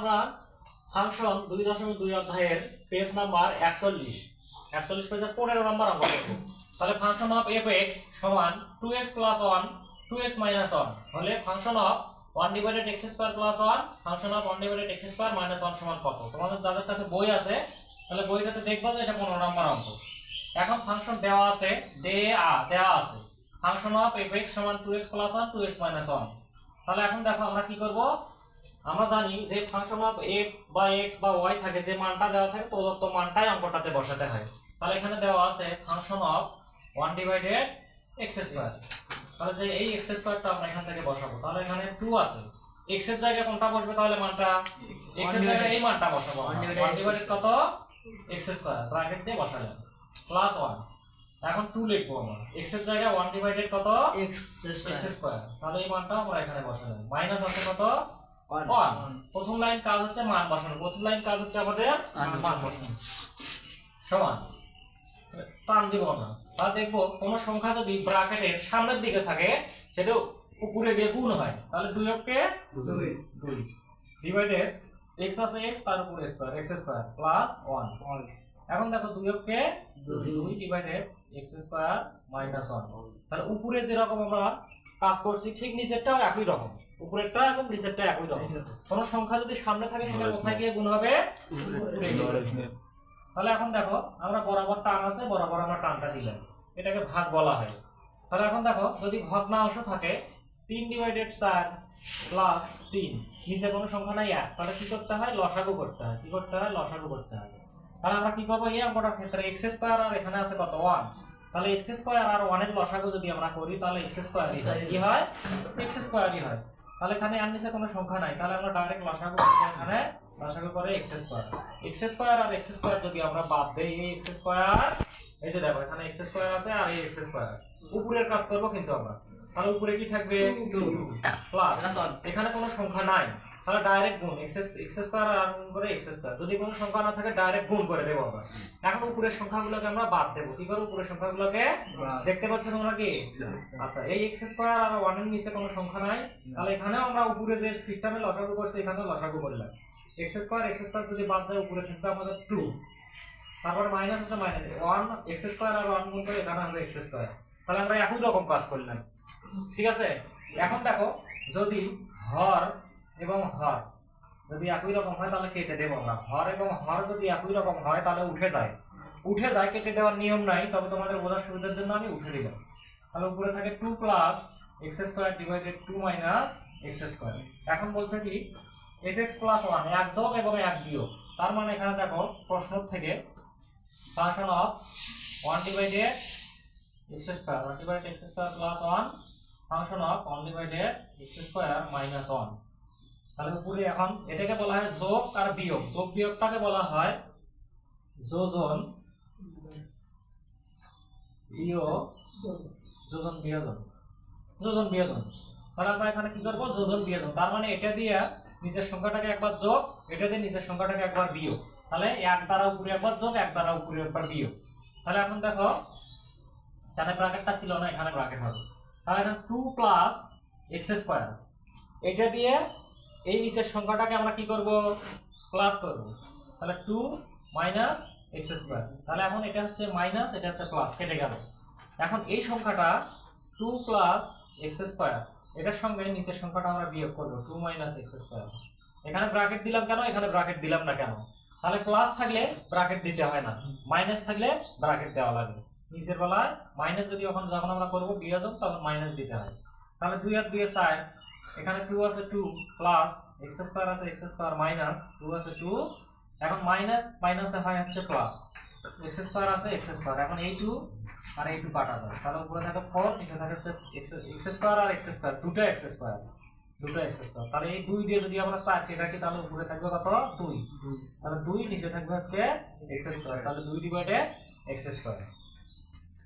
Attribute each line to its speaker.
Speaker 1: আমরা ফাংশন 2.2 অধ্যায়ের page number 41 পেজের 15 নম্বর অঙ্ক করব। তাহলে ফাংশন অফ f(x) সমান 2x + 1 2x - 1 হলে function of 1/x² + 1 function of 1/x² - 1 সমান কত? তোমাদের যাদের কাছে বই আছে তাহলে বইটাতে দেখবা যে এটা 15 নম্বর অঙ্ক। এখন ফাংশন দেওয়া আছে ফাংশন অফ f(x) সমান 2x + 1 2x - 1। তাহলে এখন দেখো আমরা কি করব, আমরা জানি যে ফাংশন অফ f বা x বা y থাকে, যে মানটা দেওয়া থাকে প্রদত্ত মানটাই অঙ্কটাতে বসাতে হয়। তাহলে এখানে দেওয়া আছে ফাংশন অফ 1/x²। তাহলে যে এই x² আমরা এখান থেকে বসাবো, তাহলে এখানে 2 আছে, x এর জায়গায় কোনটা বসবে? তাহলে মানটা x এর জায়গায় এই মানটা বসাবো। 1/ কত? x² ব্র্যাকেট দিয়ে বসালাম +1। এখন 2 লিখবো আমরা, x এর জায়গায় 1/ কত? x²। তাহলে এই মানটা আমরা এখানে বসালাম। মাইনাস আছে কত? 1। প্রথম লাইন কাজ হচ্ছে মান বসানো, প্রথম লাইন কাজ হচ্ছে আমাদের মান বসানো। সমান টান দিব না। তাহলে দেখবো কোন সংখ্যা যদি ব্র্যাকেটের সামনের দিকে থাকে সেটা উপরে গিয়ে গুণ হয়, তাহলে 2 কে 2 ডিভাইডেড x আছে x তার উপর স্কয়ার x² +1। এখন দেখো 2 কে 2 ডিভাইডেড x² -1। তাহলে উপরে যেরকম আমরা কাজ করছি ঠিক নিচেরটাও একই রকম, উপরেরটা এবং নিচেরটা একই রকম। কোন সংখ্যা যদি সামনে থাকে সেটা কোথায় গিয়ে গুণ হবে? উপরে। তাহলে এখন দেখো আমরা বরাবর টান আছে, বরাবর আমরা টানটা দিলাম, এটাকে ভাগ বলা হয়। তাহলে এখন দেখো যদি ভগ্নাংশ থাকে 3/4 + 3, নিচে কোনো সংখ্যা নাই 1, তাহলে কি করতে হয়? লসাগু করতে হয়। কি করতে হয়? লসাগু করতে হয়। তাহলে আমরা কি করব, এই অঙ্কটার ক্ষেত্রে x² আর এখানে আছে কত? 1। তাহলে x² আর 1 এর লসাগু যদি আমরা করি তাহলে x² ই হয়। কি হয়? x² ই হয়। তাহলে এখানে আর নিচে কোনো সংখ্যা নাই, তাহলে আমরা ডাইরেক্ট লসাগু করি, এখানে লসাগু করে x² আর x² যদি আমরা বাদ দেই, এই x², এই যে দেখো এখানে x² আছে আর এই x², উপরের কাজ করব কিন্তু আমরা। তাহলে উপরে কি থাকবে? 2 প্লাস এখানে কোনো সংখ্যা নাই, তাহলে ডাইরেক্ট গুণ x² আর গুণ করে x²। যদি কোনো সংখ্যা না থাকে ডাইরেক্ট গুণ করে দেব আমরা। এখন উপরের সংখ্যাগুলোকে আমরা বাদ দেব। কি করব? উপরের সংখ্যাগুলোকে দেখতে পাচ্ছ তোমরা কি? আচ্ছা, এই x² আর 1 এর নিচে কোনো সংখ্যা নাই, তাহলে এখানেও আমরা উপরে যে সিস্টেমে লসাগু করছি এখানেও লসাগু করলাম। x² যদি বাদ যায় উপরে থাকবে আমাদের 2, তারপর মাইনাস আছে -1 x² আর 1 গুণ করে এখানে হবে x²। তাহলে আমরা একই রকম কাজ করলাম, ঠিক আছে? এখন দেখো যদি হর এবং হর যদি একই রকম হয় তাহলে কেটে দেব আমরা। হর এবং হর যদি একই রকম হয় তাহলে উঠে যায়, কেটে দেওয়ার নিয়ম নাই, তবে তোমাদের বোঝার সুবিধার জন্য আমি উঠে দিলাম। তাহলে উপরে থাকে 2 + x² ডিভাইডেড 2 - x²। এখন বলছে কি f(x + 1) এক যোগ এবং এক বিয়োগ। তার মানে এখানে দেখো প্রশ্ন থেকে function of 1/x² + 1 function of 1/x² - 1। তাহলে উপরে এখন এটাকে বলা হয় যোগ আর বিয়োগ। যোগ বিয়োগটাকে বলা হয় যোজন বিয়োজন। তাহলে আমরা এখানে কি করব? যোজন বিয়োজন। তার মানে এটা দিয়ে নিচের সংখ্যাটাকে একবার যোগ, এটা দিয়ে নিচের সংখ্যাটাকে একবার বিয়োগ। তাহলে 1 দ্বারা উপরে একবার যোগ, 1 দ্বারা উপরে একবার বিয়োগ। তাহলে এখন দেখো এখানে ব্র্যাকেটটা ছিল না, এখানে ব্র্যাকেট হবে। তাহলে এখন 2 + x², এটা দিয়ে এই নিচের সংখ্যাটাকে আমরা কি করব? প্লাস করব। তাহলে 2 - x²। তাহলে এখন এটা হচ্ছে মাইনাস, এটা হচ্ছে প্লাস, কেটে গেল। এখন এই সংখ্যাটা 2 + x², এটার সঙ্গে নিচের সংখ্যাটা আমরা বিয়োগ করব 2 - x²। এখানে ব্র্যাকেট দিলাম কেন? এখানে ব্র্যাকেট দিলাম না কেন? তাহলে প্লাস থাকলে ব্র্যাকেট দিতে হয় না, মাইনাস থাকলে ব্র্যাকেট দেওয়া লাগে। নিচের বেলায় মাইনাস যখন আমরা করব বিয়োজন তখন মাইনাস দিতে হয়। তাহলে 2 আর 2 4, এখানে 2 আছে 2 প্লাস x² আছে x² মাইনাস 2 আছে 2, এখন মাইনাস মাইনাসে হয় হচ্ছে প্লাস, x² আছে x²। এখন এই 2 আর এই 2 কাটা যায়, তাহলে উপরে থাকে 4, নিচে থাকে হচ্ছে x² আর x², দুটো x²। তাহলে এই 2 দিয়ে যদি আমরা 4 কে কাটি তাহলে উপরে থাকবে কত? 2। তাহলে 2, নিচে থাকবে হচ্ছে x²। তাহলে 2/x²।